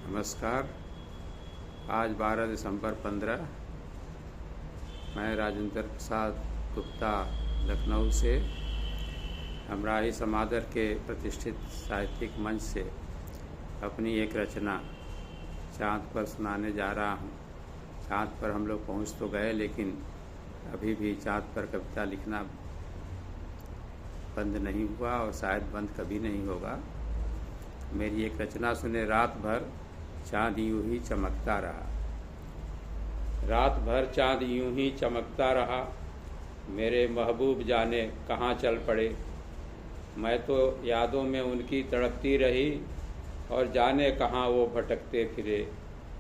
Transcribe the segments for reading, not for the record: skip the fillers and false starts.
नमस्कार। आज 12 दिसंबर 15 मैं राजेंद्र प्रसाद गुप्ता लखनऊ से हमराही समादर के प्रतिष्ठित साहित्यिक मंच से अपनी एक रचना चाँद पर सुनाने जा रहा हूँ। चाँद पर हम लोग पहुँच तो गए, लेकिन अभी भी चाँद पर कविता लिखना बंद नहीं हुआ और शायद बंद कभी नहीं होगा। मेरी एक रचना सुने। रात भर चाँद यूं ही चमकता रहा। रात भर चाँद यूं ही चमकता रहा, मेरे महबूब जाने कहाँ चल पड़े। मैं तो यादों में उनकी तड़पती रही और जाने कहाँ वो भटकते फिरे।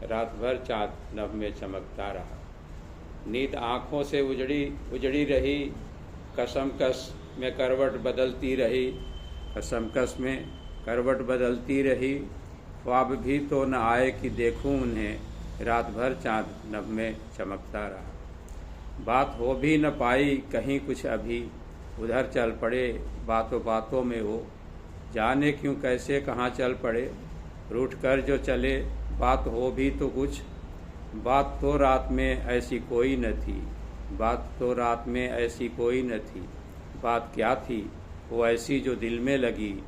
रात भर चाँद नभ में चमकता रहा। नींद आँखों से उजड़ी रही, कसमकस में करवट बदलती रही। कसमकस में करवट बदलती रही, ख्वाब भी तो न आए कि देखूं उन्हें। रात भर चाँद नभ में चमकता रहा। बात हो भी न पाई कहीं कुछ अभी, उधर चल पड़े बातों बातों में वो। जाने क्यों कैसे कहाँ चल पड़े, रूठ कर जो चले बात हो भी तो कुछ। बात तो रात में ऐसी कोई न थी, बात तो रात में ऐसी कोई न थी। बात क्या थी वो ऐसी जो दिल में लगी,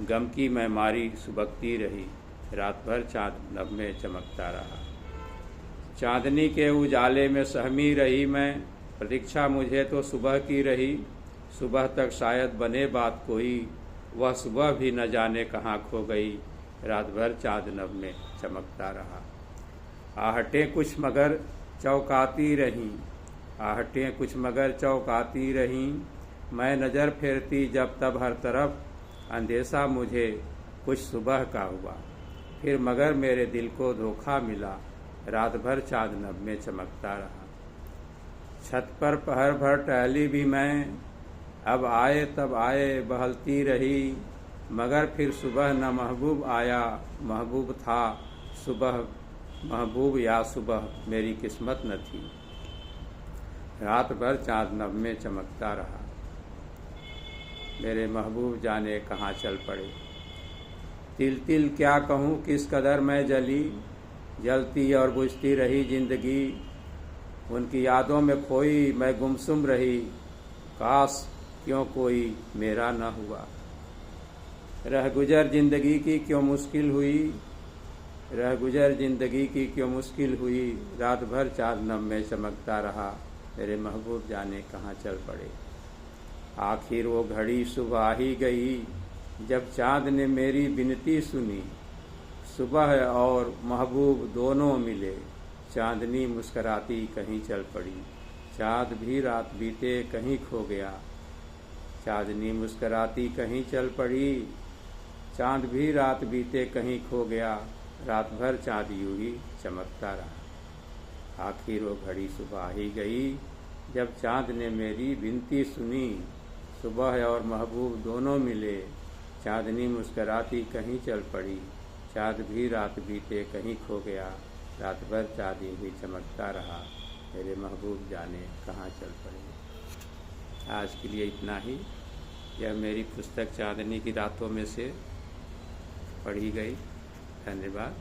गम की मैं मारी सुबकती रही। रात भर चाँद नभ में चमकता रहा। चाँदनी के उजाले में सहमी रही मैं, प्रतीक्षा मुझे तो सुबह की रही। सुबह तक शायद बने बात कोई, वह सुबह भी न जाने कहाँ खो गई। रात भर चाँद नभ में चमकता रहा। आहटें कुछ मगर चौंकाती रहीं, आहटें कुछ मगर चौंकाती रहीं। मैं नज़र फेरती जब तब हर तरफ, अंदेशा मुझे कुछ सुबह का हुआ। फिर मगर मेरे दिल को धोखा मिला, रात भर चाँद नभ में चमकता रहा। छत पर पहर भर टहली भी मैं, अब आए तब आए बहलती रही। मगर फिर सुबह न महबूब आया, महबूब था सुबह महबूब या सुबह मेरी किस्मत न थी। रात भर चाँद नभ में चमकता रहा, मेरे महबूब जाने कहाँ चल पड़े। तिल तिल क्या कहूँ किस कदर मैं जली, जलती और बुझती रही जिंदगी। उनकी यादों में खोई मैं गुमसुम रही, काश क्यों कोई मेरा न हुआ। रह गुजर जिंदगी की क्यों मुश्किल हुई, रह गुजर जिंदगी की क्यों मुश्किल हुई। रात भर चाँद नभ में चमकता रहा, मेरे महबूब जाने कहाँ चल पड़े। आखिर वो घड़ी सुबह आ ही गई, जब चाँद ने मेरी विनती सुनी। सुबह और महबूब दोनों मिले, चाँदनी मुस्कराती कहीं चल पड़ी। चाँद भी रात बीते कहीं खो गया, चाँदनी मुस्कराती कहीं चल पड़ी। चाँद भी रात बीते कहीं खो गया, रात भर चाँद यूं ही चमकता रहा। आखिर वो घड़ी सुबह आ ही गई, जब चाँद ने मेरी विनती सुनी। सुबह और महबूब दोनों मिले, चाँदनी मुस्कराती कहीं चल पड़ी। चाँद भी रात बीते कहीं खो गया, रात भर चाँद यूं ही चमकता रहा, मेरे महबूब जाने कहाँ चल पड़े। आज के लिए इतना ही। यह मेरी पुस्तक चाँदनी की रातों में से पढ़ी गई। धन्यवाद।